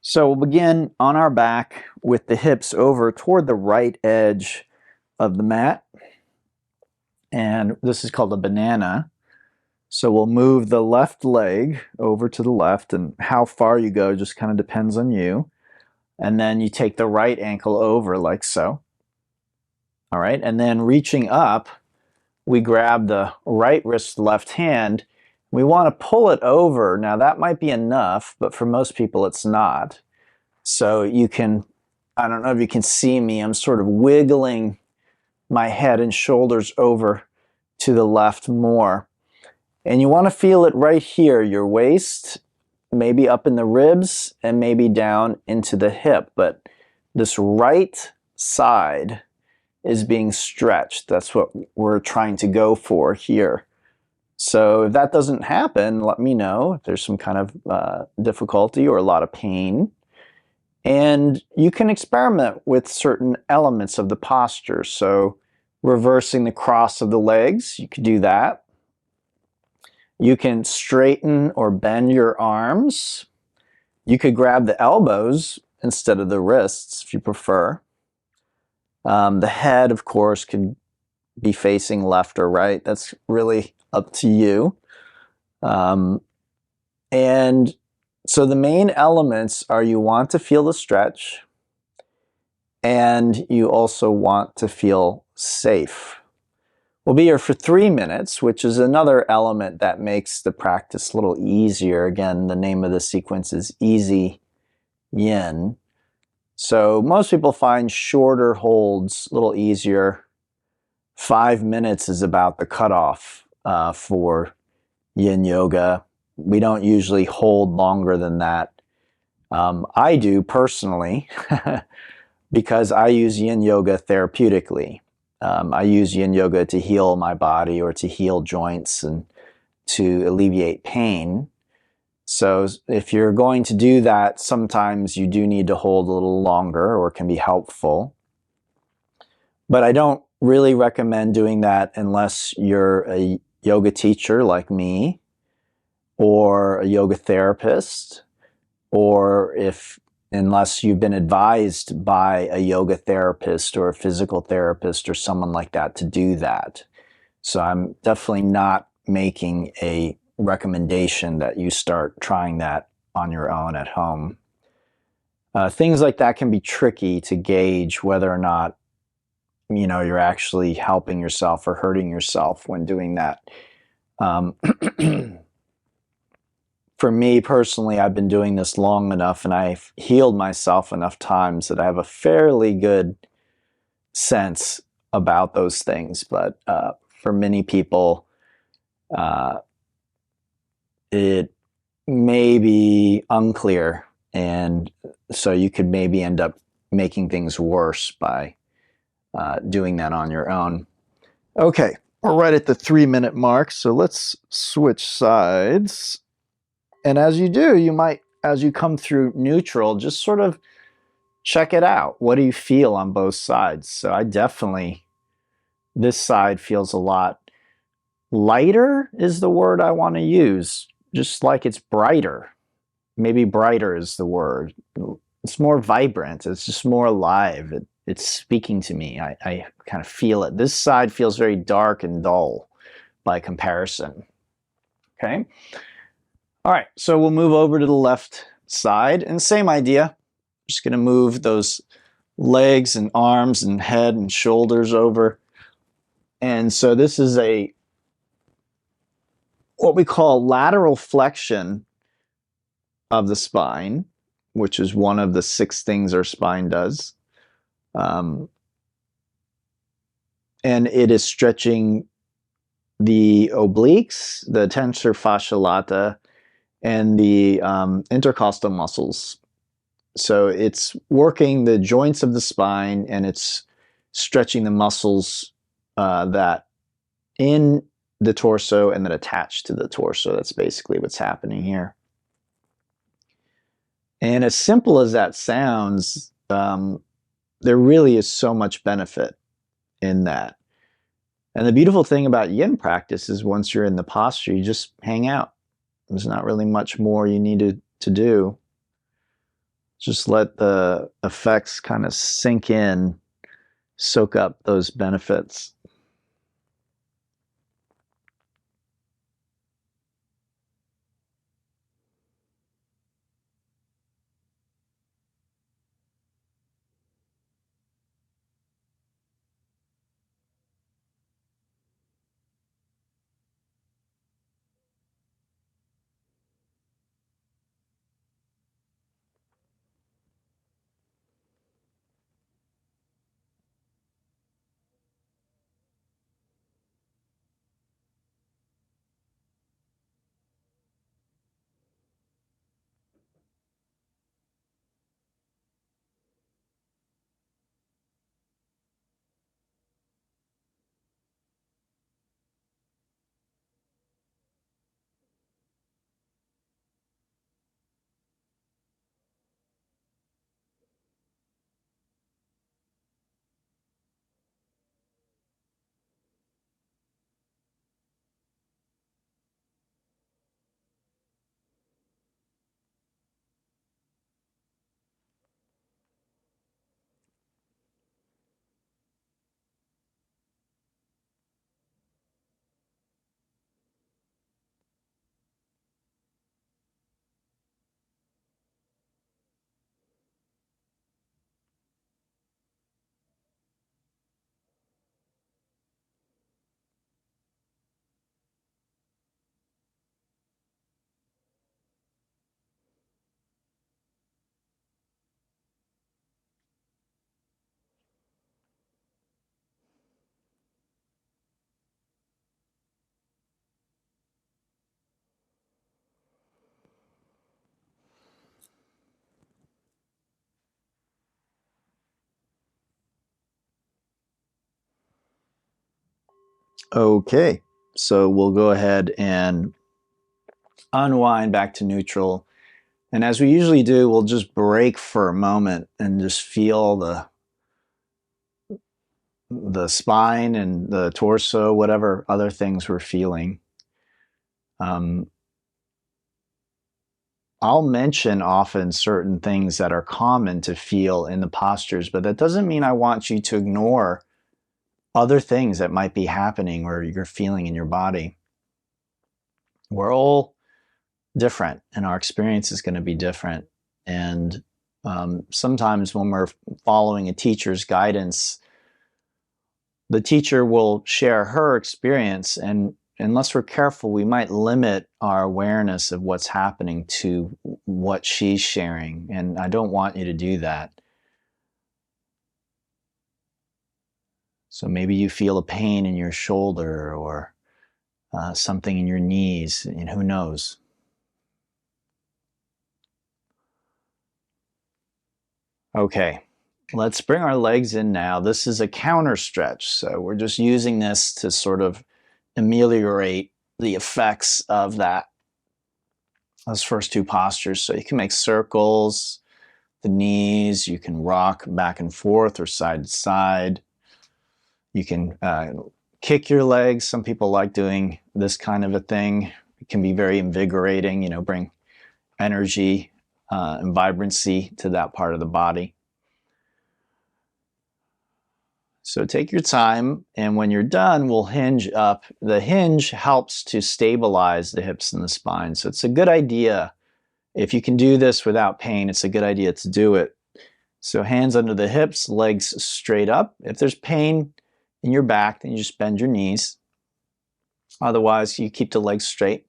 So we'll begin on our back with the hips over toward the right edge of the mat. And this is called a banana. So we'll move the left leg over to the left, and how far you go just kind of depends on you. And then you take the right ankle over like so. All right, and then reaching up, we grab the right wrist, left hand. We want to pull it over. Now that might be enough, but for most people it's not. So you can, I don't know if you can see me, I'm sort of wiggling my head and shoulders over to the left more. And you want to feel it right here, your waist, maybe up in the ribs and maybe down into the hip. But this right side is being stretched. That's what we're trying to go for here. So if that doesn't happen, let me know if there's some kind of difficulty or a lot of pain. And you can experiment with certain elements of the posture. So reversing the cross of the legs, you could do that. You can straighten or bend your arms. You could grab the elbows instead of the wrists if you prefer. The head, of course, could be facing left or right. That's really up to you. And so the main elements are you want to feel the stretch, and you also want to feel safe. We'll be here for 3 minutes, which is another element that makes the practice a little easier. Again, the name of the sequence is Easy Yin. So most people find shorter holds a little easier. 5 minutes is about the cutoff for Yin Yoga. We don't usually hold longer than that. I do personally because I use Yin Yoga therapeutically. I use Yin Yoga to heal my body or to heal joints and to alleviate pain. So if you're going to do that, sometimes you do need to hold a little longer, or it can be helpful. But I don't really recommend doing that unless you're a yoga teacher like me, or a yoga therapist, or unless you've been advised by a yoga therapist or a physical therapist or someone like that to do that. So I'm definitely not making a recommendation that you start trying that on your own at home. Things like that can be tricky to gauge whether or not you're actually helping yourself or hurting yourself when doing that. For me personally, I've been doing this long enough and I've healed myself enough times that I have a fairly good sense about those things. But for many people, it may be unclear. And so you could maybe end up making things worse by doing that on your own. Okay, we're right at the 3-minute mark. So let's switch sides. And as you do, you might, as you come through neutral, just sort of check it out. What do you feel on both sides? So I definitely, this side feels a lot lighter is the word I want to use. Just like it's brighter. Maybe brighter is the word. It's more vibrant. It's just more alive. It's speaking to me. I kind of feel it. This side feels very dark and dull by comparison. Okay. All right, so we'll move over to the left side, and same idea. Just going to move those legs and arms and head and shoulders over. And so this is what we call lateral flexion of the spine, which is one of the 6 things our spine does. And it is stretching the obliques, the tensor fascia lata, and the intercostal muscles. So it's working the joints of the spine, and it's stretching the muscles that in the torso and that attach to the torso. That's basically what's happening here. And as simple as that sounds, there really is so much benefit in that. And the beautiful thing about yin practice is once you're in the posture, you just hang out. There's not really much more you need to do. Just let the effects kind of sink in, soak up those benefits. Okay, so we'll go ahead and unwind back to neutral. And as we usually do, we'll just break for a moment and just feel the spine and the torso, whatever other things we're feeling. I'll mention often certain things that are common to feel in the postures, but that doesn't mean I want you to ignore other things that might be happening or you're feeling in your body. We're all different and our experience is going to be different. And sometimes when we're following a teacher's guidance, the teacher will share her experience, and unless we're careful, we might limit our awareness of what's happening to what she's sharing. And I don't want you to do that. So maybe you feel a pain in your shoulder or something in your knees, and who knows? Okay, let's bring our legs in now. This is a counter stretch, so we're just using this to sort of ameliorate the effects of those first two postures. So you can make circles, the knees, you can rock back and forth or side to side. You can kick your legs. Some people like doing this kind of a thing. It can be very invigorating, bring energy and vibrancy to that part of the body. So take your time, and when you're done, we'll hinge up. The hinge helps to stabilize the hips and the spine. So it's a good idea. If you can do this without pain, it's a good idea to do it. So hands under the hips, legs straight up. If there's pain in your back, then you just bend your knees. Otherwise, you keep the legs straight.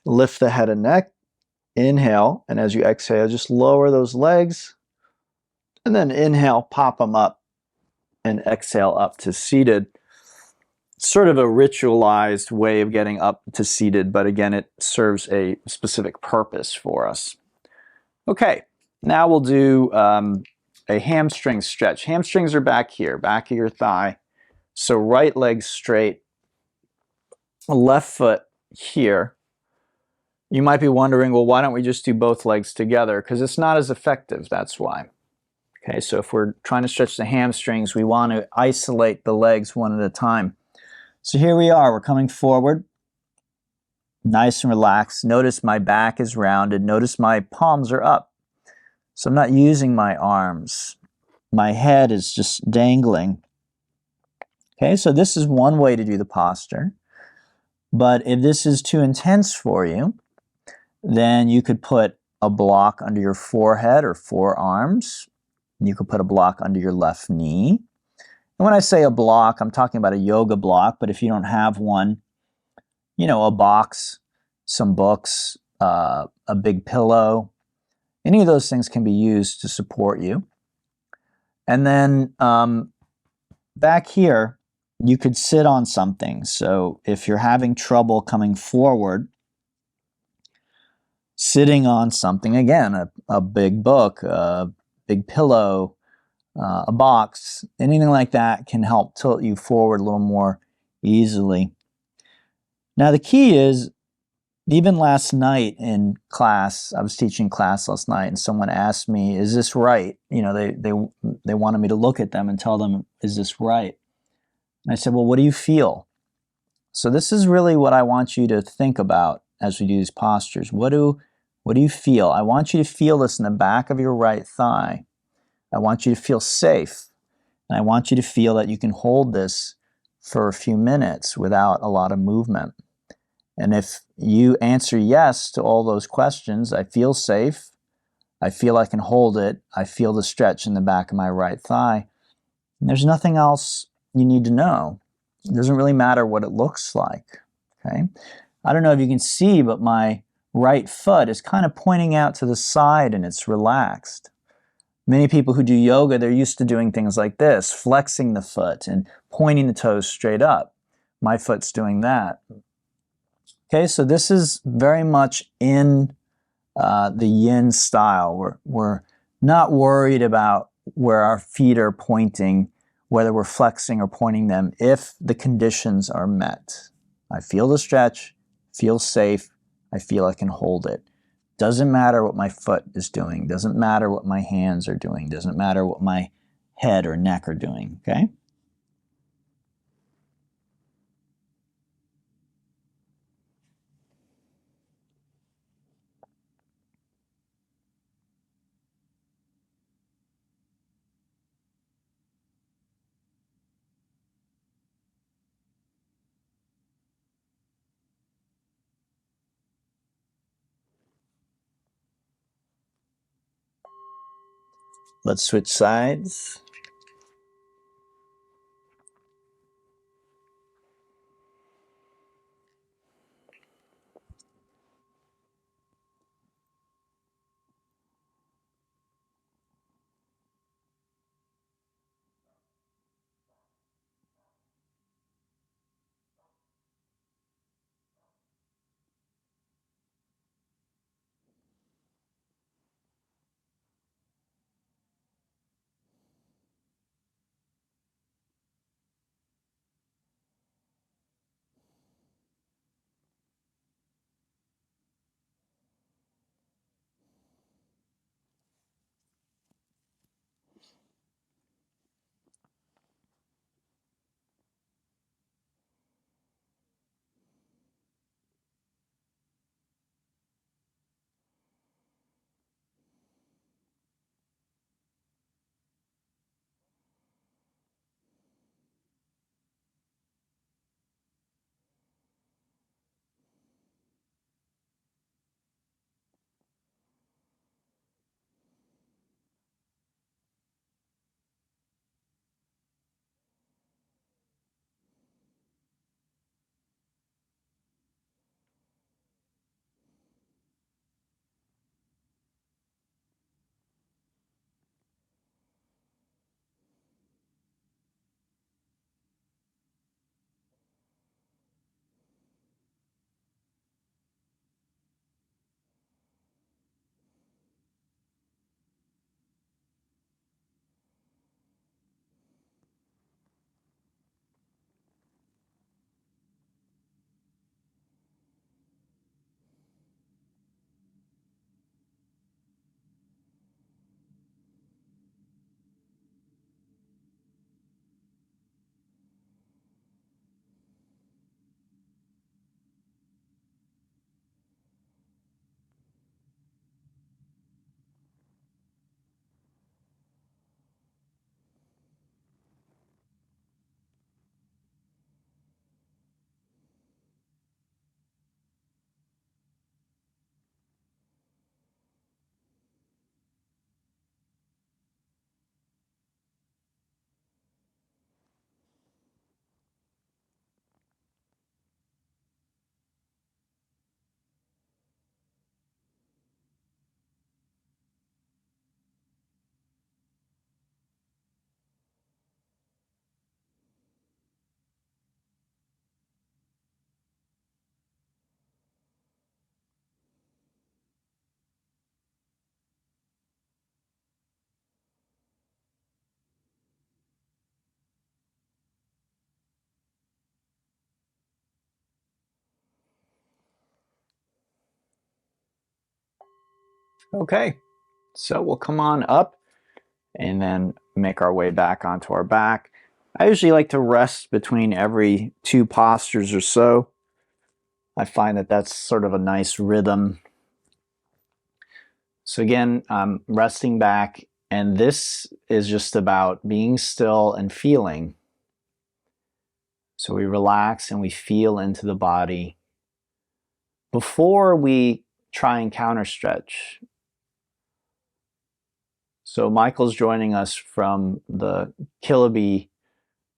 Lift the head and neck. Inhale, and as you exhale, just lower those legs. And then inhale, pop them up, and exhale up to seated. Sort of a ritualized way of getting up to seated, but again, it serves a specific purpose for us. Okay, now we'll do a hamstring stretch. Hamstrings are back here, back of your thigh. So right leg straight, left foot here. You might be wondering, well, why don't we just do both legs together? Because it's not as effective, that's why. Okay, so if we're trying to stretch the hamstrings, we want to isolate the legs one at a time. So here we are, we're coming forward, nice and relaxed. Notice my back is rounded. Notice my palms are up. So I'm not using my arms. My head is just dangling. Okay, so this is one way to do the posture. But if this is too intense for you, then you could put a block under your forehead or forearms. You could put a block under your left knee. And when I say a block, I'm talking about a yoga block, but if you don't have one, you know, a box, some books, a big pillow, any of those things can be used to support you. And then back here, you could sit on something. So if you're having trouble coming forward, sitting on something, again, a big book, a big pillow, a box, anything like that can help tilt you forward a little more easily. Now the key is, even last night in class, I was teaching class last night, and someone asked me, "Is this right?" You know, they wanted me to look at them and tell them, "Is this right?" And I said, "Well, what do you feel?" So this is really what I want you to think about as we do these postures. What do you feel? I want you to feel this in the back of your right thigh. I want you to feel safe. And I want you to feel that you can hold this for a few minutes without a lot of movement. And if you answer yes to all those questions, I feel safe, I feel I can hold it, I feel the stretch in the back of my right thigh, and there's nothing else you need to know. It doesn't really matter what it looks like. Okay? I don't know if you can see, but my right foot is kind of pointing out to the side and it's relaxed. Many people who do yoga, they're used to doing things like this, flexing the foot and pointing the toes straight up. My foot's doing that. Okay, so this is very much in the yin style. We're not worried about where our feet are pointing, whether we're flexing or pointing them, if the conditions are met. I feel the stretch, feel safe, I feel I can hold it. Doesn't matter what my foot is doing, doesn't matter what my hands are doing, doesn't matter what my head or neck are doing, okay? Let's switch sides. Okay, so we'll come on up and then make our way back onto our back. I usually like to rest between every 2 postures or so. I find that that's sort of a nice rhythm. So again, I'm resting back, and this is just about being still and feeling. So we relax and we feel into the body before we try and counter stretch. So Michael's joining us from the Kiloby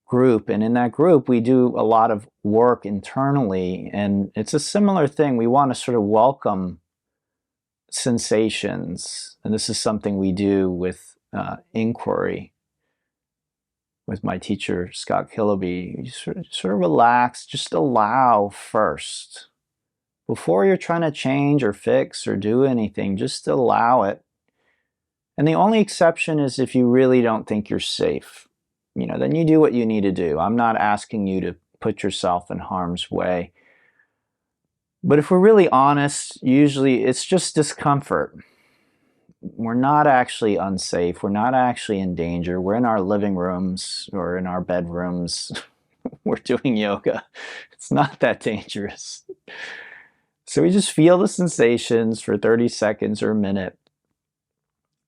group, and in that group we do a lot of work internally, and it's a similar thing. We want to sort of welcome sensations, and this is something we do with inquiry with my teacher Scott Kiloby. You sort of relax, just allow first. Before you're trying to change or fix or do anything, just allow it. And the only exception is if you really don't think you're safe. You know, then you do what you need to do. I'm not asking you to put yourself in harm's way. But if we're really honest, usually it's just discomfort. We're not actually unsafe. We're not actually in danger. We're in our living rooms or in our bedrooms. We're doing yoga. It's not that dangerous. So we just feel the sensations for 30 seconds or a minute.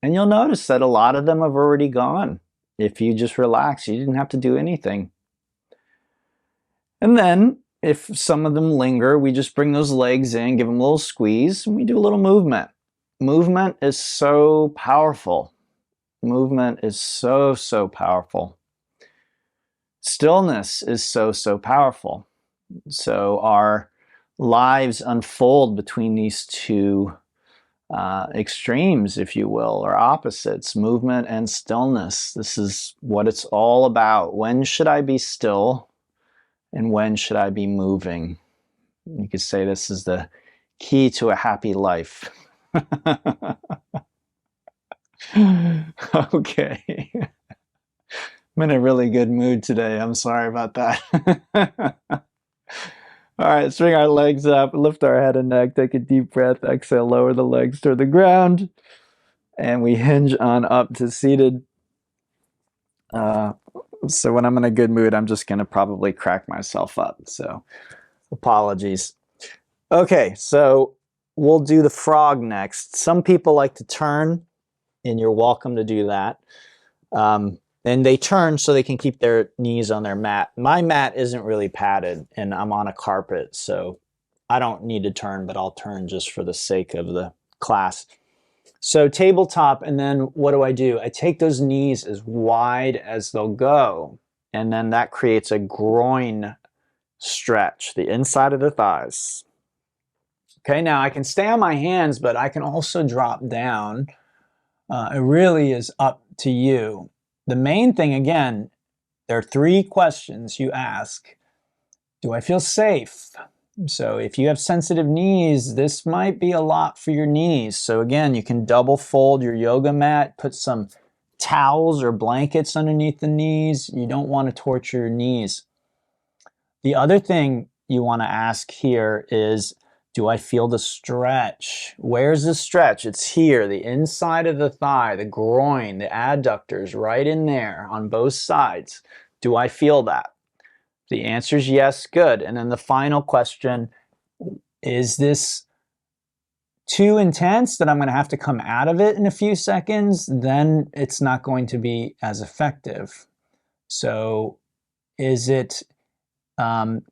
And you'll notice that a lot of them have already gone. If you just relax, you didn't have to do anything. And then, if some of them linger, we just bring those legs in, give them a little squeeze, and we do a little movement. Movement is so powerful. Movement is so, so powerful. Stillness is so, so powerful. So our lives unfold between these two extremes, if you will, or opposites, movement and stillness. This is what it's all about. When should I be still and when should I be moving? You could say this is the key to a happy life. Okay. I'm in a really good mood today. I'm sorry about that. All right, swing our legs up, lift our head and neck, take a deep breath, exhale, lower the legs toward the ground, and we hinge on up to seated. So when I'm in a good mood, I'm just going to probably crack myself up, so apologies. Okay, so we'll do the frog next. Some people like to turn, and you're welcome to do that. And they turn so they can keep their knees on their mat. My mat isn't really padded, and I'm on a carpet, so I don't need to turn, but I'll turn just for the sake of the class. So tabletop, and then what do? I take those knees as wide as they'll go, and then that creates a groin stretch, the inside of the thighs. Okay, now I can stay on my hands, but I can also drop down. It really is up to you. The main thing, again, there are 3 questions you ask. Do I feel safe? So if you have sensitive knees, this might be a lot for your knees. So again, you can double fold your yoga mat, put some towels or blankets underneath the knees. You don't want to torture your knees. The other thing you want to ask here is, do I feel the stretch? Where's the stretch? It's here, the inside of the thigh, the groin, the adductors, right in there on both sides. Do I feel that? The answer is yes, good. And then the final question, is this too intense that I'm going to have to come out of it in a few seconds? Then it's not going to be as effective. So is it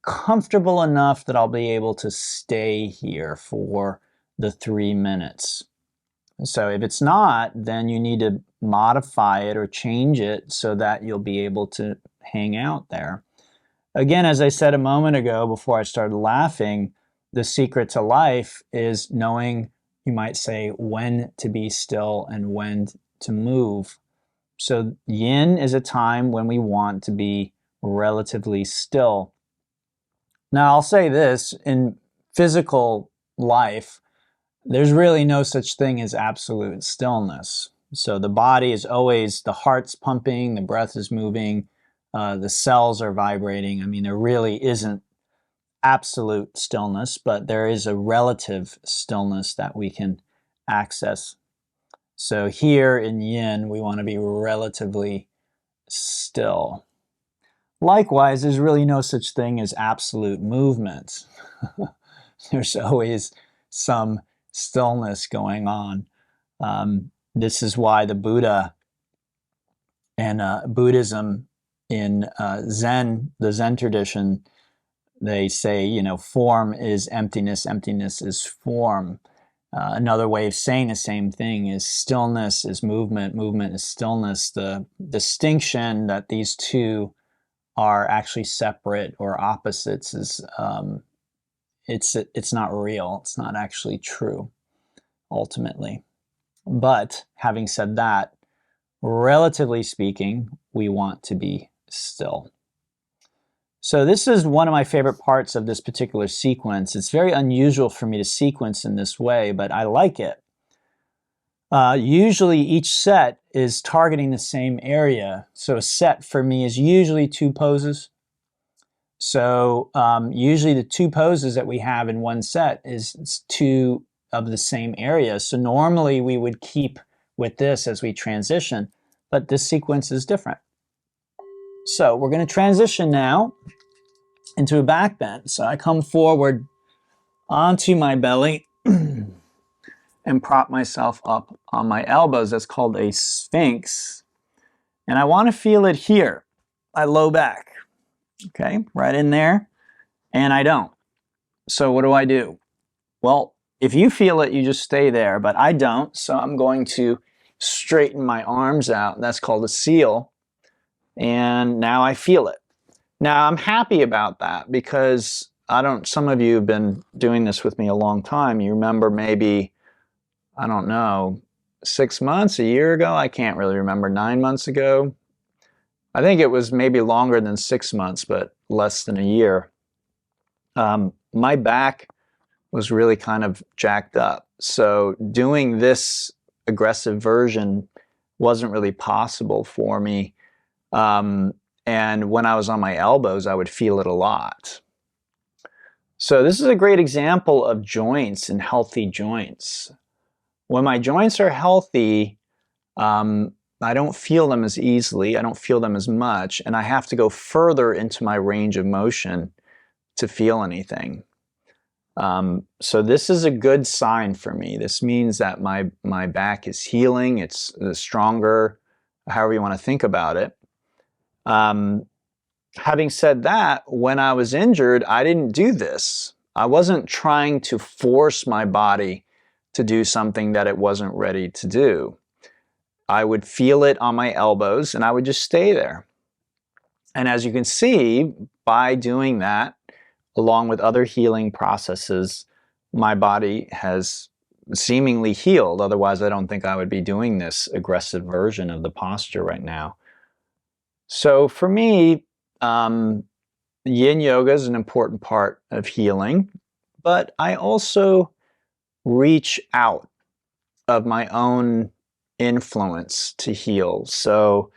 comfortable enough that I'll be able to stay here for the 3 minutes? So if it's not, then you need to modify it or change it so that you'll be able to hang out there. Again, as I said a moment ago before I started laughing, the secret to life is knowing, you might say, when to be still and when to move. So yin is a time when we want to be relatively still. Now, I'll say this, in physical life, there's really no such thing as absolute stillness. So the body is always, the heart's pumping, the breath is moving, the cells are vibrating. I mean, there really isn't absolute stillness, but there is a relative stillness that we can access. So here in yin, we want to be relatively still. Likewise, there's really no such thing as absolute movement. There's always some stillness going on. This is why the Buddha and Buddhism in Zen, the Zen tradition, they say, you know, form is emptiness, emptiness is form. Another way of saying the same thing is stillness is movement, movement is stillness. The distinction that these two are actually separate or opposites is it's not real. It's not actually true, ultimately. But having said that, relatively speaking, we want to be still. So this is one of my favorite parts of this particular sequence. It's very unusual for me to sequence in this way, but I like it. Usually each set is targeting the same area. So a set for me is usually 2 poses. So usually the 2 poses that we have in one set is 2 of the same area. So normally we would keep with this as we transition, but this sequence is different. So we're going to transition now into a back bend. So I come forward onto my belly and prop myself up on my elbows. That's called a sphinx. And I want to feel it here, my low back. Okay, right in there. And I don't. So what do? Well, if you feel it, you just stay there, but I don't. So I'm going to straighten my arms out. That's called a seal. And now I feel it. Now I'm happy about that because some of you have been doing this with me a long time. You remember maybe, I don't know, 6 months, a year ago? I can't really remember, 9 months ago. I think it was maybe longer than 6 months, but less than a year. My back was really kind of jacked up. So doing this aggressive version wasn't really possible for me. And when I was on my elbows, I would feel it a lot. So this is a great example of joints and healthy joints. When my joints are healthy, I don't feel them as easily, I don't feel them as much, and I have to go further into my range of motion to feel anything. So this is a good sign for me. This means that my back is healing, it's stronger, however you want to think about it. Having said that, when I was injured, I didn't do this. I wasn't trying to force my body to do something that it wasn't ready to do. I would feel it on my elbows and I would just stay there. And as you can see, by doing that, along with other healing processes, my body has seemingly healed. Otherwise, I don't think I would be doing this aggressive version of the posture right now. So for me, yin yoga is an important part of healing, but I also reach out of my own influence to heal. So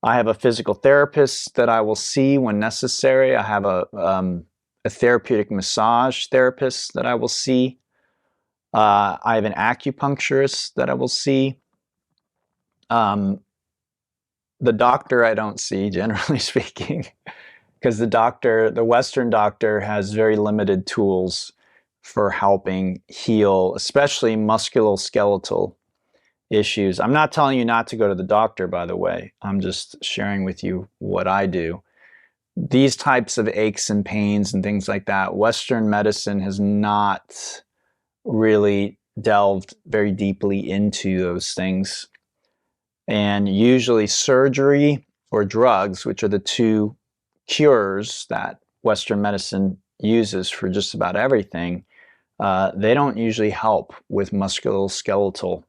I have a physical therapist that I will see when necessary. I have a therapeutic massage therapist that I will see. I have an acupuncturist that I will see. The doctor I don't see, generally speaking, because the Western doctor has very limited tools for helping heal, especially musculoskeletal issues. I'm not telling you not to go to the doctor, by the way. I'm just sharing with you what I do. These types of aches and pains and things like that, Western medicine has not really delved very deeply into those things. And usually surgery or drugs, which are the 2 cures that Western medicine uses for just about everything, they don't usually help with musculoskeletal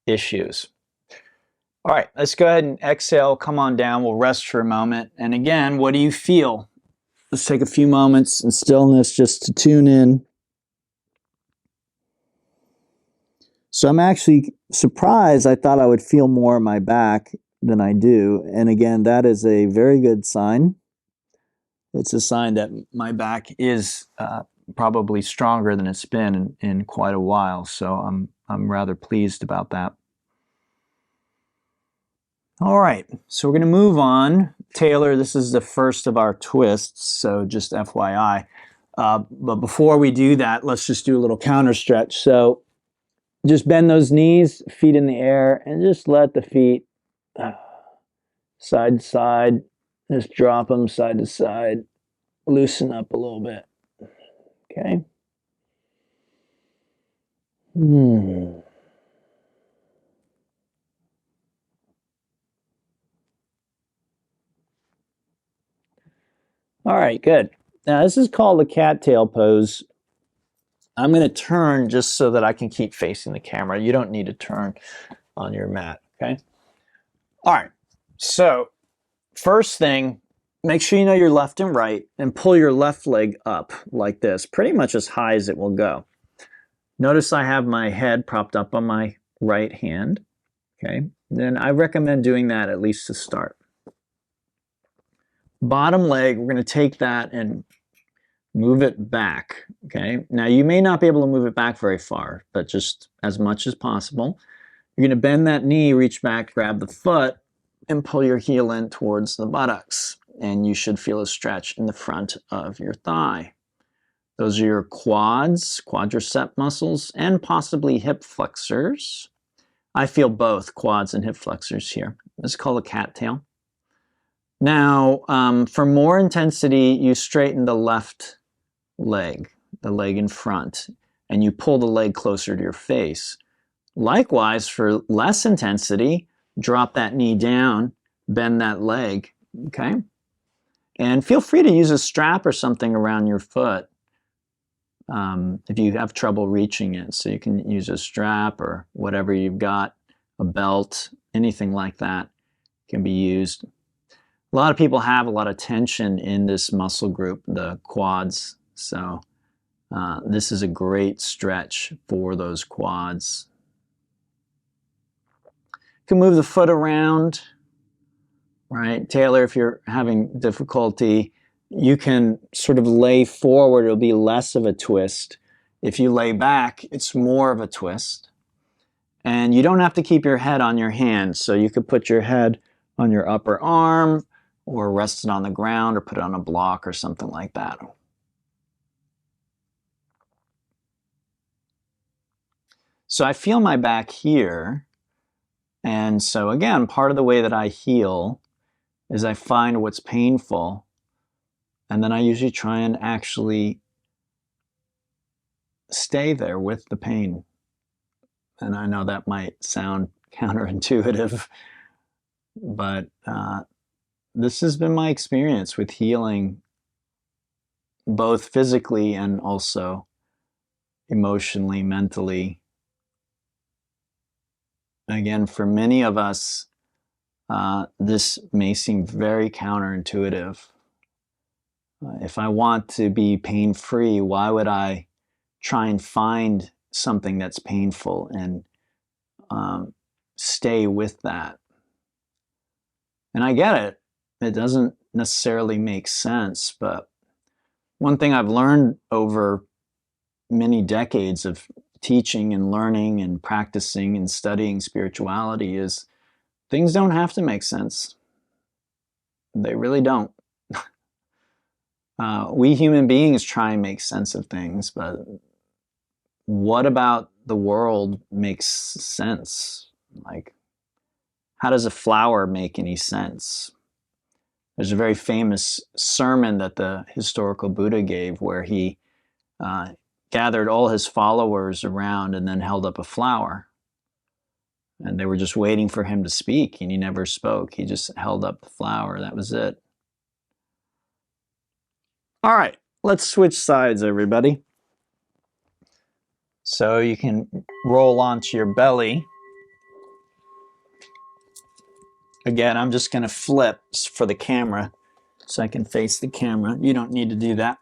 issues. All right, let's go ahead and exhale, come on down, we'll rest for a moment. And again, what do you feel? Let's take a few moments in stillness just to tune in. So I'm actually surprised. I thought I would feel more in my back than I do. And again, that is a very good sign. It's a sign that my back is probably stronger than it's been in quite a while. So I'm rather pleased about that. All right, so we're going to move on. Taylor, this is the first of our twists, so just FYI. But before we do that, let's just do a little counter stretch. So just bend those knees, feet in the air, and just let the feet side to side. Just drop them side to side. Loosen up a little bit. Okay. All right, good. Now this is called the cattail pose. I'm going to turn just so that I can keep facing the camera. You don't need to turn on your mat, okay? All right, so first thing, make sure you know your left and right and pull your left leg up like this, pretty much as high as it will go. Notice I have my head propped up on my right hand, okay? Then I recommend doing that at least to start. Bottom leg, we're going to take that and move it back, okay? Now you may not be able to move it back very far, but just as much as possible. You're going to bend that knee, reach back, grab the foot, and pull your heel in towards the buttocks. And you should feel a stretch in the front of your thigh. Those are your quads, quadricep muscles, and possibly hip flexors. I feel both quads and hip flexors here. This is called a cattail. Now, for more intensity, you straighten the left leg, the leg in front, and you pull the leg closer to your face. Likewise, for less intensity, drop that knee down, bend that leg, okay? And feel free to use a strap or something around your foot if you have trouble reaching it. So you can use a strap or whatever you've got, a belt, anything like that can be used. A lot of people have a lot of tension in this muscle group, the quads. So this is a great stretch for those quads. You can move the foot around, right? Taylor, if you're having difficulty, you can sort of lay forward. It'll be less of a twist. If you lay back, it's more of a twist. And you don't have to keep your head on your hand. So you could put your head on your upper arm or rest it on the ground or put it on a block or something like that. So I feel my back here. And so again, part of the way that I heal is I find what's painful, and then I usually try and actually stay there with the pain. And I know that might sound counterintuitive, but this has been my experience with healing, both physically and also emotionally, mentally. Again, for many of us, this may seem very counterintuitive. If I want to be pain-free, why would I try and find something that's painful and stay with that? And I get it. It doesn't necessarily make sense, but one thing I've learned over many decades of teaching and learning and practicing and studying spirituality is things don't have to make sense. They really don't. We human beings try and make sense of things, but what about the world makes sense? Like, how does a flower make any sense? There's a very famous sermon that the historical Buddha gave where he gathered all his followers around and then held up a flower. And they were just waiting for him to speak, and he never spoke. He just held up the flower. That was it. All right, let's switch sides, everybody. So you can roll onto your belly. Again, I'm just going to flip for the camera so I can face the camera. You don't need to do that.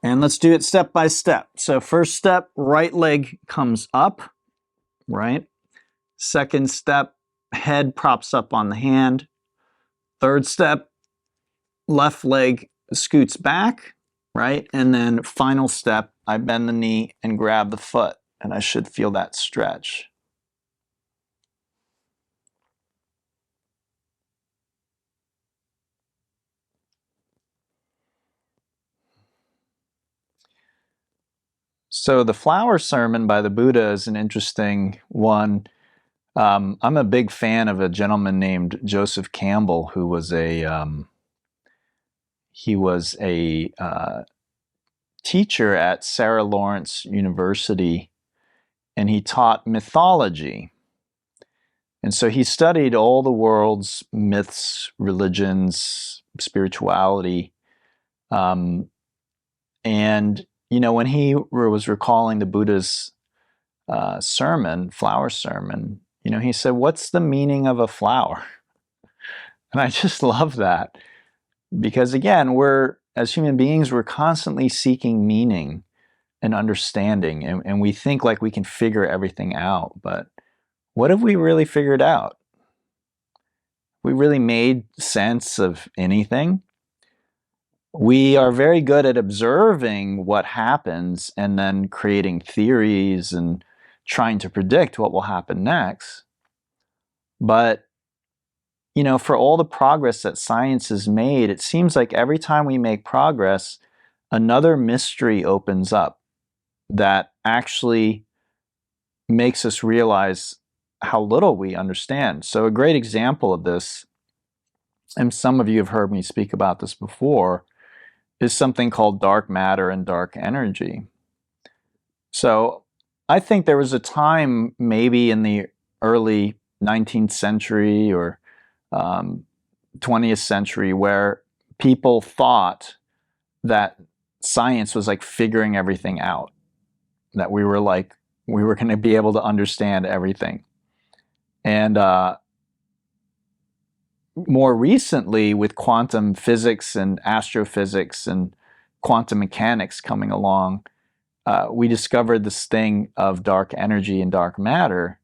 And let's do it step by step. So first step, right leg comes up, right? Second step, head props up on the hand. Third step, left leg scoots back, right? And then final step, I bend the knee and grab the foot, and I should feel that stretch. So the flower sermon by the Buddha is an interesting one. I'm a big fan of a gentleman named Joseph Campbell, who was a teacher at Sarah Lawrence University, and he taught mythology. And so he studied all the world's myths, religions, spirituality. And, you know, when he was recalling the Buddha's sermon, flower sermon, you know, he said, "What's the meaning of a flower?" And I just love that because, again, as human beings, we're constantly seeking meaning and understanding, and we think like we can figure everything out. But what have we really figured out? We really made sense of anything? We are very good at observing what happens and then creating theories and trying to predict what will happen next. But, you know, for all the progress that science has made, it seems like every time we make progress, another mystery opens up that actually makes us realize how little we understand. So a great example of this, and some of you have heard me speak about this before, is something called dark matter and dark energy. So I think there was a time maybe in the early 19th century or 20th century where people thought that science was like figuring everything out, that we were going to be able to understand everything. And more recently, with quantum physics and astrophysics and quantum mechanics coming along, we discovered this thing of dark energy and dark matter.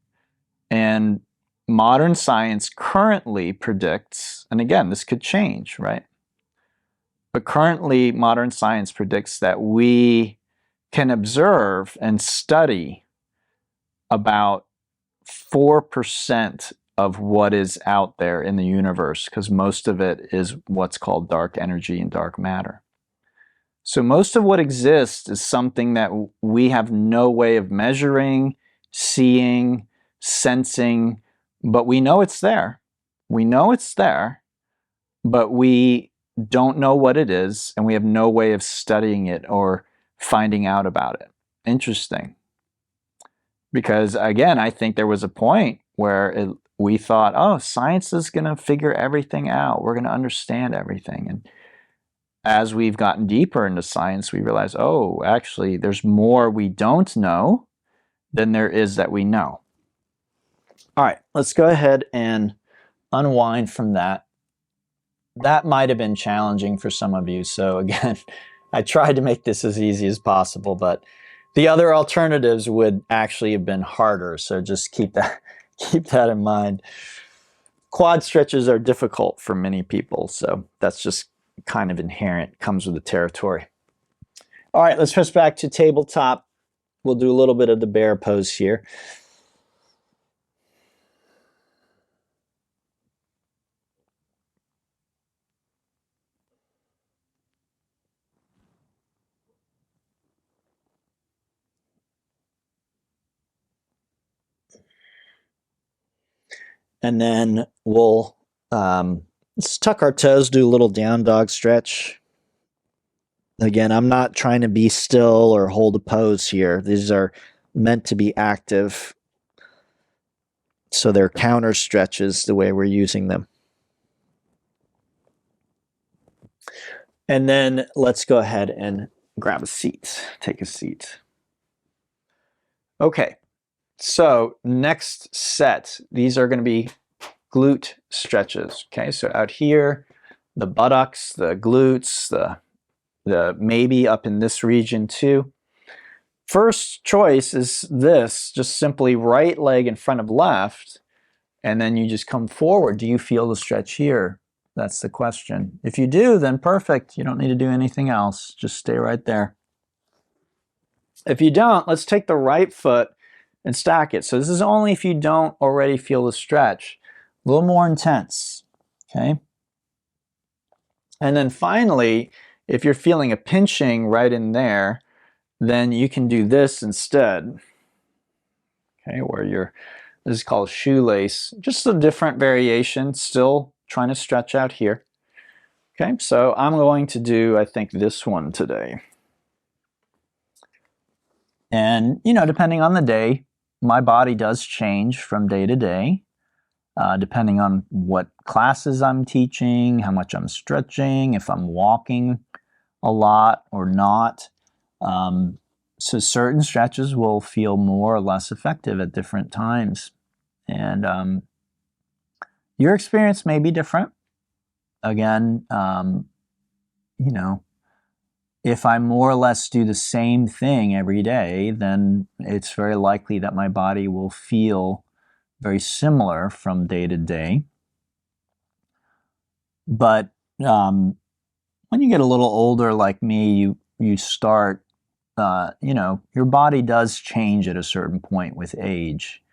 And modern science currently predicts, and again, this could change, right? But currently, modern science predicts that we can observe and study about 4% of what is out there in the universe, because most of it is what's called dark energy and dark matter. So most of what exists is something that we have no way of measuring, seeing, sensing, but we know it's there. We know it's there, but we don't know what it is, and we have no way of studying it or finding out about it. Interesting. Because again, I think there was a point where we thought, oh, science is going to figure everything out. We're going to understand everything. And as we've gotten deeper into science, we realize, oh, actually, there's more we don't know than there is that we know. All right, let's go ahead and unwind from that. That might have been challenging for some of you. So again, I tried to make this as easy as possible, but the other alternatives would actually have been harder. So just keep that in mind. Quad stretches are difficult for many people, so that's just kind of inherent, comes with the territory. All right, let's press back to tabletop. We'll do a little bit of the bear pose here. And then we'll let's tuck our toes, do a little down dog stretch. Again, I'm not trying to be still or hold a pose here. These are meant to be active. So they're counter stretches the way we're using them. And then let's go ahead and grab a seat. Take a seat. Okay, so next set, these are going to be glute stretches. Okay, so out here, the buttocks, the glutes, the maybe up in this region too. First choice is this, just simply right leg in front of left, and then you just come forward. Do you feel the stretch here? That's the question. If you do, then perfect. You don't need to do anything else. Just stay right there. If you don't, let's take the right foot and stack it. So this is only if you don't already feel the stretch. A little more intense, okay? And then finally, if you're feeling a pinching right in there, then you can do this instead. Okay, where this is called shoelace, just a different variation, still trying to stretch out here. Okay, so I'm going to do, I think, this one today. And, you know, depending on the day, my body does change from day to day, depending on what classes I'm teaching, how much I'm stretching, if I'm walking a lot or not. So certain stretches will feel more or less effective at different times. And your experience may be different. Again, you know, if I more or less do the same thing every day, then it's very likely that my body will feel very similar from day to day. But when you get a little older like me, you start, you know, your body does change at a certain point with age.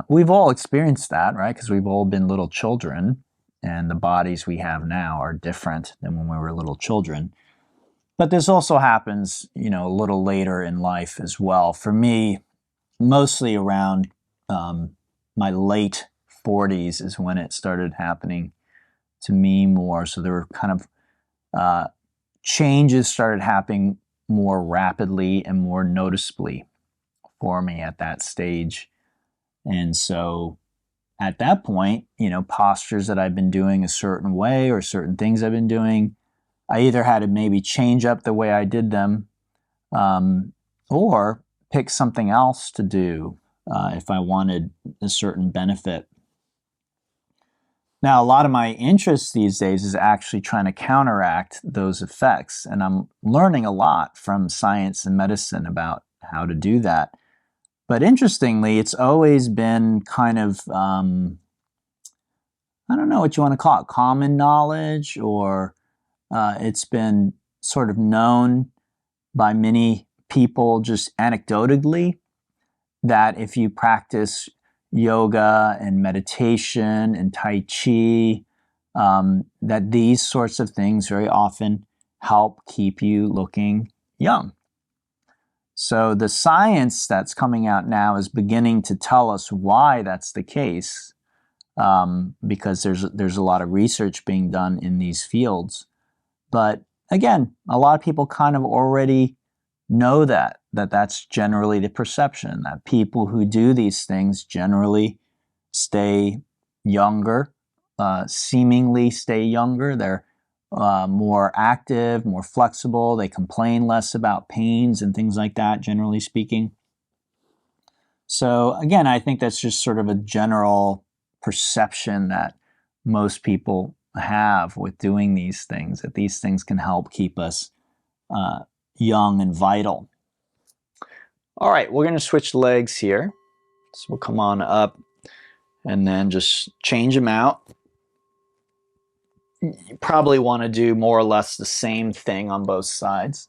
We've all experienced that, right? Because we've all been little children, and the bodies we have now are different than when we were little children. But this also happens, you know, a little later in life as well. For me, mostly around my late 40s is when it started happening to me more. So there were kind of changes started happening more rapidly and more noticeably for me at that stage. And so at that point, you know, postures that I've been doing a certain way or certain things I've been doing, I either had to maybe change up the way I did them or pick something else to do if I wanted a certain benefit. Now, a lot of my interest these days is actually trying to counteract those effects, and I'm learning a lot from science and medicine about how to do that. But interestingly, it's always been kind of, I don't know what you want to call it, common knowledge, or it's been sort of known by many people just anecdotally that if you practice yoga and meditation and Tai Chi, that these sorts of things very often help keep you looking young. So the science that's coming out now is beginning to tell us why that's the case, because there's a lot of research being done in these fields. But again, a lot of people kind of already know that's generally the perception, that people who do these things generally stay younger, seemingly stay younger. They're more active, more flexible. They complain less about pains and things like that, generally speaking. So again, I think that's just sort of a general perception that most people have with doing these things, that these things can help keep us young and vital. All right, we're going to switch legs here. So we'll come on up and then just change them out. You probably want to do more or less the same thing on both sides.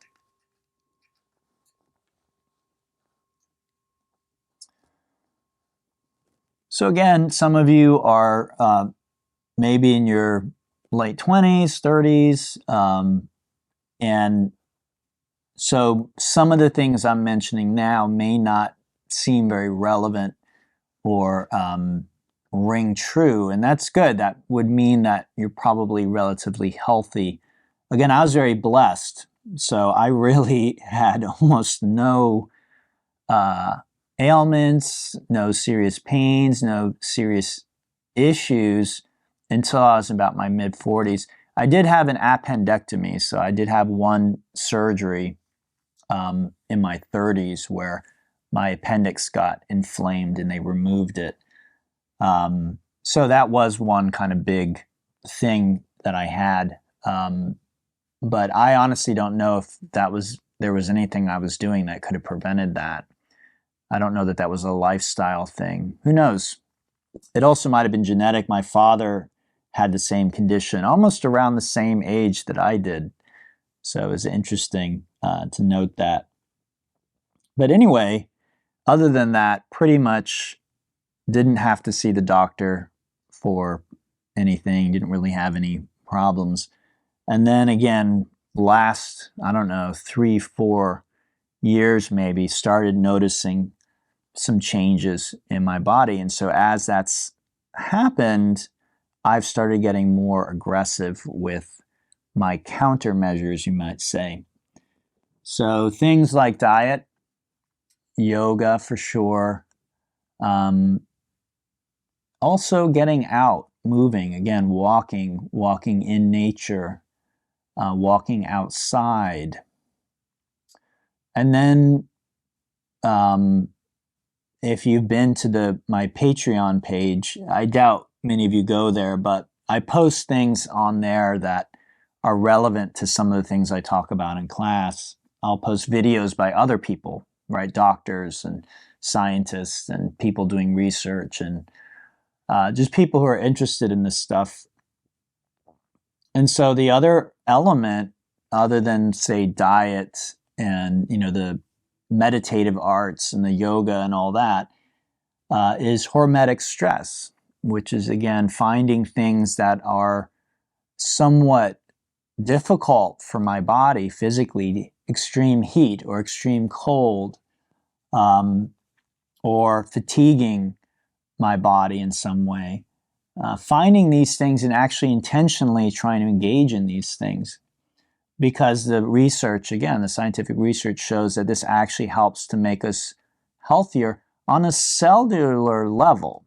So again, some of you are maybe in your late 20s, 30s, and so some of the things I'm mentioning now may not seem very relevant or ring true, and that's good. That would mean that you're probably relatively healthy. Again, I was very blessed, so I really had almost no ailments, no serious pains, no serious issues until I was about my mid-40s. I did have an appendectomy, so I did have one surgery in my 30s where my appendix got inflamed and they removed it. So that was one kind of big thing that I had. But I honestly don't know if there was anything I was doing that could have prevented that. I don't know that that was a lifestyle thing. Who knows? It also might have been genetic. My father had the same condition, almost around the same age that I did. So it was interesting to note that. But anyway, other than that, pretty much didn't have to see the doctor for anything, didn't really have any problems. And then again, last, I don't know, 3-4 years maybe, started noticing some changes in my body. And so as that's happened, I've started getting more aggressive with my countermeasures, you might say. So things like diet, yoga for sure, also getting out, moving, again, walking in nature, walking outside. And then if you've been to my Patreon page, I doubt many of you go there, but I post things on there that are relevant to some of the things I talk about in class. I'll post videos by other people, right? Doctors and scientists and people doing research and just people who are interested in this stuff. And so the other element, other than say diet and the meditative arts and the yoga and all that, is hormetic stress, which is again finding things that are somewhat difficult for my body physically, extreme heat or extreme cold, or fatiguing my body in some way. Finding these things and actually intentionally trying to engage in these things, because the research, again, the scientific research shows that this actually helps to make us healthier on a cellular level.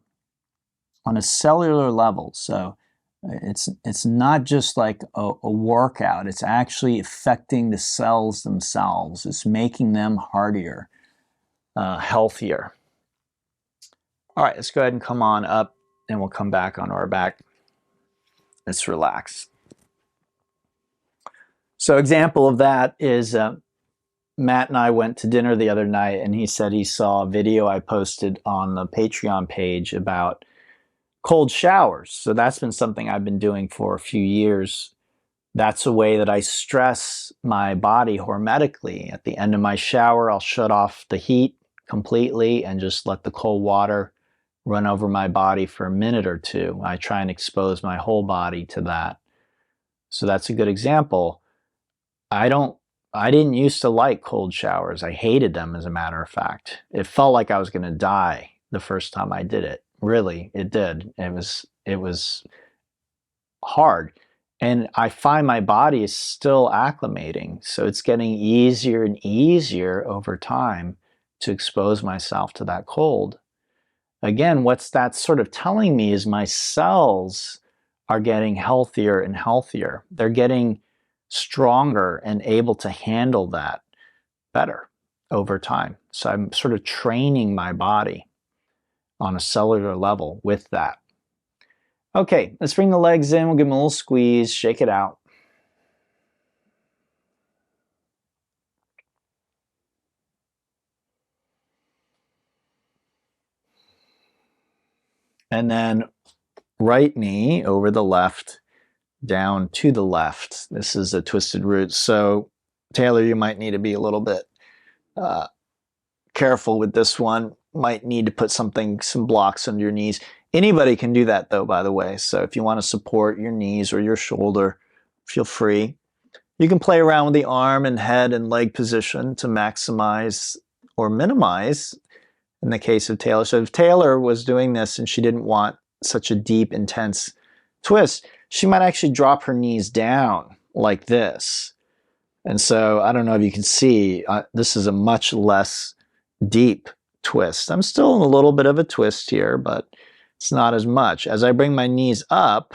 So it's not just like a workout. It's actually affecting the cells themselves. It's making them hardier, healthier. All right, let's go ahead and come on up and we'll come back onto our back. Let's relax. So example of that is Matt and I went to dinner the other night, and he said he saw a video I posted on the Patreon page about cold showers. So that's been something I've been doing for a few years. That's a way that I stress my body hormetically. At the end of my shower, I'll shut off the heat completely and just let the cold water run over my body for a minute or two. I try and expose my whole body to that. So that's a good example. I didn't used to like cold showers. I hated them, as a matter of fact. It felt like I was going to die the first time I did it. Really, it did. It was hard. And I find my body is still acclimating. So it's getting easier and easier over time to expose myself to that cold. Again, what's that sort of telling me is my cells are getting healthier and healthier. They're getting stronger and able to handle that better over time. So I'm sort of training my body on a cellular level with that. Okay, let's bring the legs in. We'll give them a little squeeze, shake it out. And then right knee over the left, down to the left. This is a twisted root. So Taylor, you might need to be a little bit careful with this one. Might need to put some blocks under your knees. Anybody can do that though, by the way. So if you want to support your knees or your shoulder, feel free. You can play around with the arm and head and leg position to maximize or minimize in the case of Taylor. So if Taylor was doing this and she didn't want such a deep, intense twist, she might actually drop her knees down like this. And so I don't know if you can see, this is a much less deep twist. I'm still in a little bit of a twist here, but it's not as much. As I bring my knees up,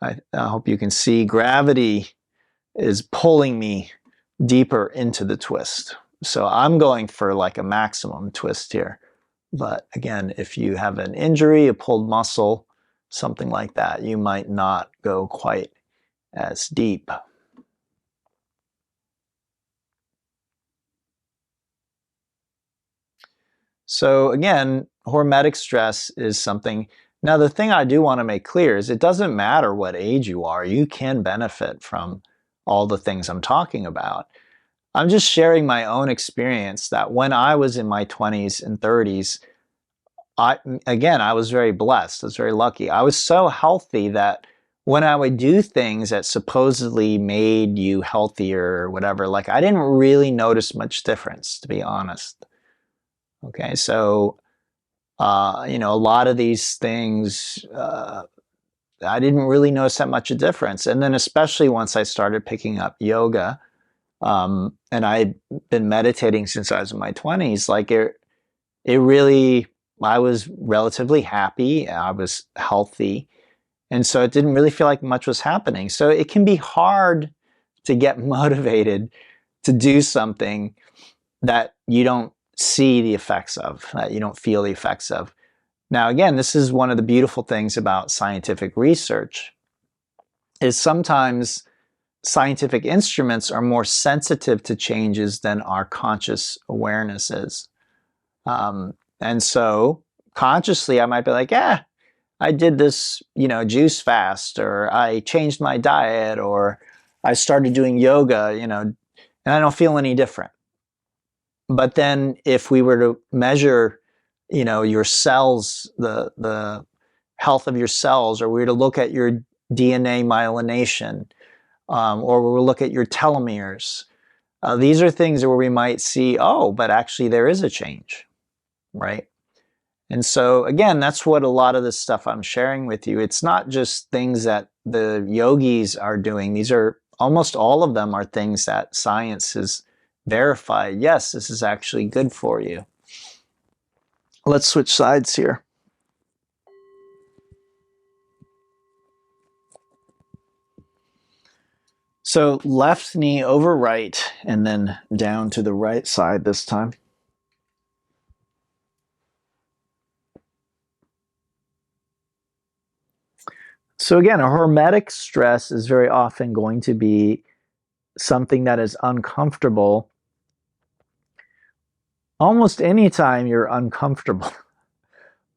I hope you can see gravity is pulling me deeper into the twist. So I'm going for like a maximum twist here. But again, if you have an injury, a pulled muscle, something like that, you might not go quite as deep. So again, hormetic stress is something. Now, the thing I do want to make clear is it doesn't matter what age you are. You can benefit from all the things I'm talking about. I'm just sharing my own experience that when I was in my 20s and 30s, I was very blessed. I was very lucky. I was so healthy that when I would do things that supposedly made you healthier or whatever, like I didn't really notice much difference, to be honest. Okay, so you know, a lot of these things, I didn't really notice that much a difference. And then especially once I started picking up yoga, and I'd been meditating since I was in my 20s, like it really, I was relatively happy, I was healthy, and so it didn't really feel like much was happening. So it can be hard to get motivated to do something that you don't see the effects of, that you don't feel the effects of. Now, again, this is one of the beautiful things about scientific research, is sometimes scientific instruments are more sensitive to changes than our conscious awareness is. And so consciously, I might be like, I did this, you know, juice fast, or I changed my diet, or I started doing yoga, you know, and I don't feel any different. But then if we were to measure, you know, your cells, the health of your cells, or we were to look at your DNA myelination, or we will look at your telomeres, these are things where we might see, oh, but actually there is a change, right? And so again, that's what a lot of this stuff I'm sharing with you. It's not just things that the yogis are doing. These are, almost all of them are things that science has verified. Yes, this is actually good for you. Let's switch sides here. So left knee over right, and then down to the right side this time. So again, a hormetic stress is very often going to be something that is uncomfortable. Almost any time you're uncomfortable,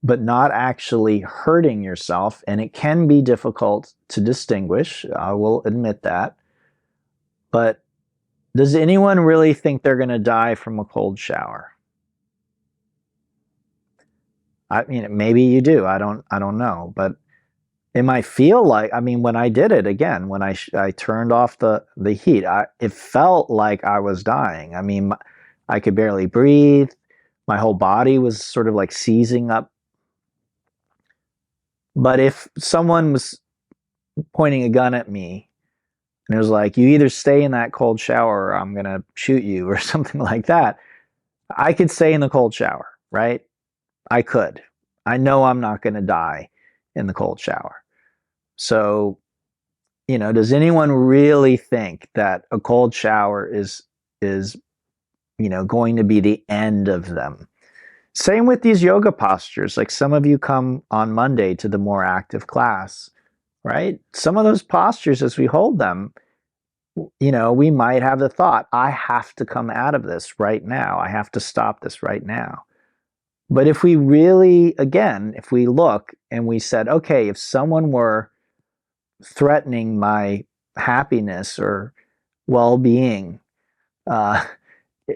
but not actually hurting yourself, and it can be difficult to distinguish, I will admit that. But does anyone really think they're going to die from a cold shower? I mean, maybe you do. I don't know, but it might feel like, I mean, when I did it again, when I turned off the heat, it felt like I was dying. I mean, I could barely breathe. My whole body was sort of like seizing up. But if someone was pointing a gun at me and it was like, you either stay in that cold shower or I'm going to shoot you, or something like that, I could stay in the cold shower, right? I could. I know I'm not going to die in the cold shower. So, you know, does anyone really think that a cold shower is you know, going to be the end of them? Same with these yoga postures. Like, some of you come on Monday to the more active class, right? Some of those postures, as we hold them, you know, we might have the thought, I have to come out of this right now. I have to stop this right now. But if we really, again, if we look and we said, okay, if someone were threatening my happiness or well-being,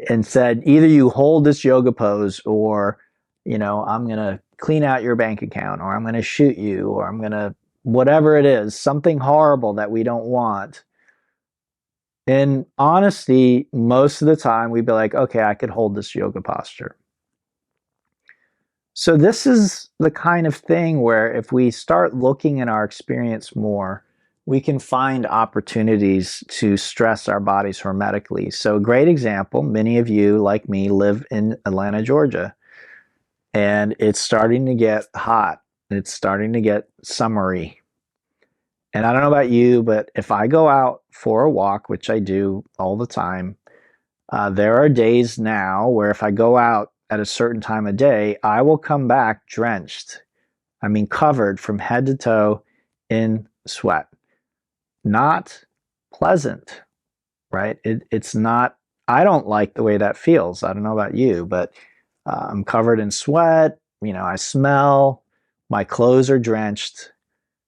and said, either you hold this yoga pose, or, you know, I'm going to clean out your bank account, or I'm going to shoot you, or I'm going to, whatever it is, something horrible that we don't want. In honesty, most of the time we'd be like, okay, I could hold this yoga posture. So this is the kind of thing where if we start looking at our experience more, we can find opportunities to stress our bodies hermetically. So a great example, many of you, like me, live in Atlanta, Georgia, and it's starting to get hot. It's starting to get summery. And I don't know about you, but if I go out for a walk, which I do all the time, there are days now where if I go out at a certain time of day, I will come back drenched. I mean, covered from head to toe in sweat. Not pleasant, right? It's not, I don't like the way that feels. I don't know about you, but I'm covered in sweat. You know, I smell, my clothes are drenched.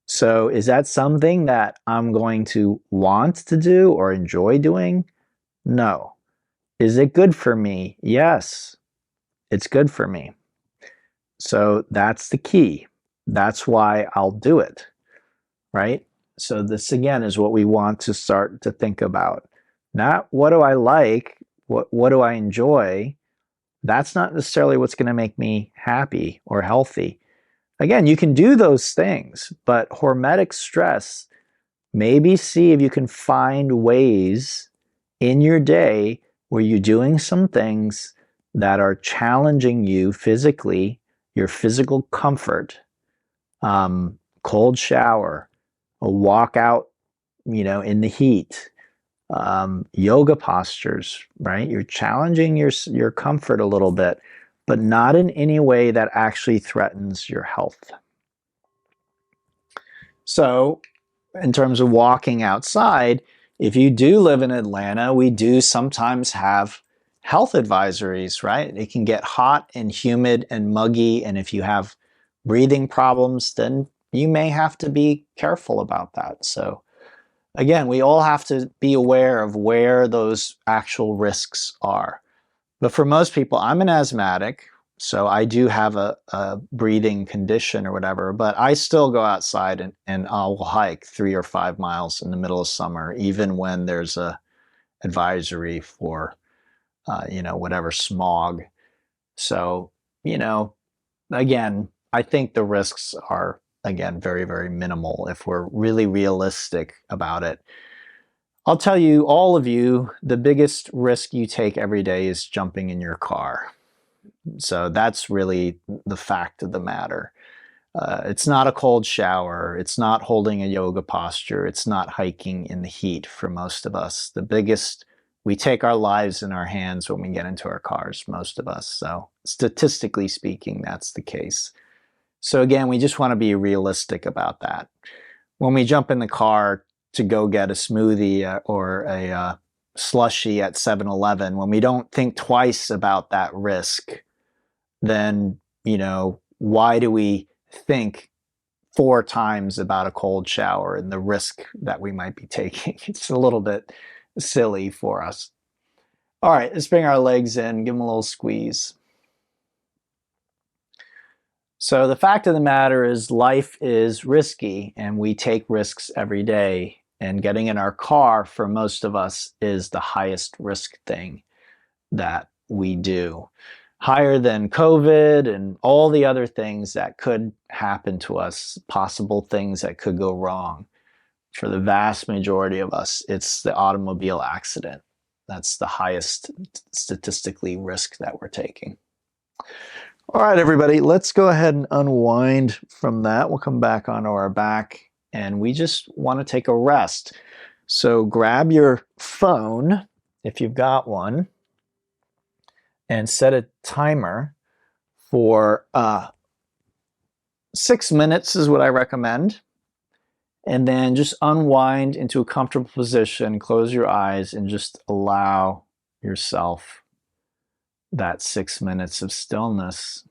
So is that something that I'm going to want to do or enjoy doing? No. Is it good for me? Yes, it's good for me. So that's the key. That's why I'll do it, right? So this again is what we want to start to think about. Not what do I like, what do I enjoy? That's not necessarily what's going to make me happy or healthy. Again, you can do those things, but hormetic stress, maybe see if you can find ways in your day where you're doing some things that are challenging you physically, your physical comfort, cold shower, a walk out, in the heat, yoga postures, right? You're challenging your comfort a little bit, but not in any way that actually threatens your health. So, in terms of walking outside, if you do live in Atlanta, we do sometimes have health advisories, right? It can get hot and humid and muggy, and if you have breathing problems, then you may have to be careful about that. So, again, we all have to be aware of where those actual risks are. But for most people, I'm an asthmatic, so I do have a breathing condition or whatever, but I still go outside and I'll hike 3 or 5 miles in the middle of summer, even when there's a advisory for, whatever smog. So, again, I think the risks are, again, very, very minimal if we're really realistic about it. I'll tell you, all of you, the biggest risk you take every day is jumping in your car. So that's really the fact of the matter. It's not a cold shower. It's not holding a yoga posture. It's not hiking in the heat for most of us. We take our lives in our hands when we get into our cars, most of us. So statistically speaking, that's the case. So again, we just want to be realistic about that. When we jump in the car to go get a smoothie or a slushie at 7-Eleven, when we don't think twice about that risk, then, why do we think 4 times about a cold shower and the risk that we might be taking? It's a little bit silly for us. All right, let's bring our legs in, give them a little squeeze. So the fact of the matter is life is risky and we take risks every day. And getting in our car for most of us is the highest risk thing that we do. Higher than COVID and all the other things that could happen to us, possible things that could go wrong. For the vast majority of us, it's the automobile accident. That's the highest statistically risk that we're taking. All right, everybody, let's go ahead and unwind from that. We'll come back onto our back and we just want to take a rest. So grab your phone, if you've got one, and set a timer for 6 minutes is what I recommend. And then just unwind into a comfortable position, close your eyes, and just allow yourself that 6 minutes of stillness.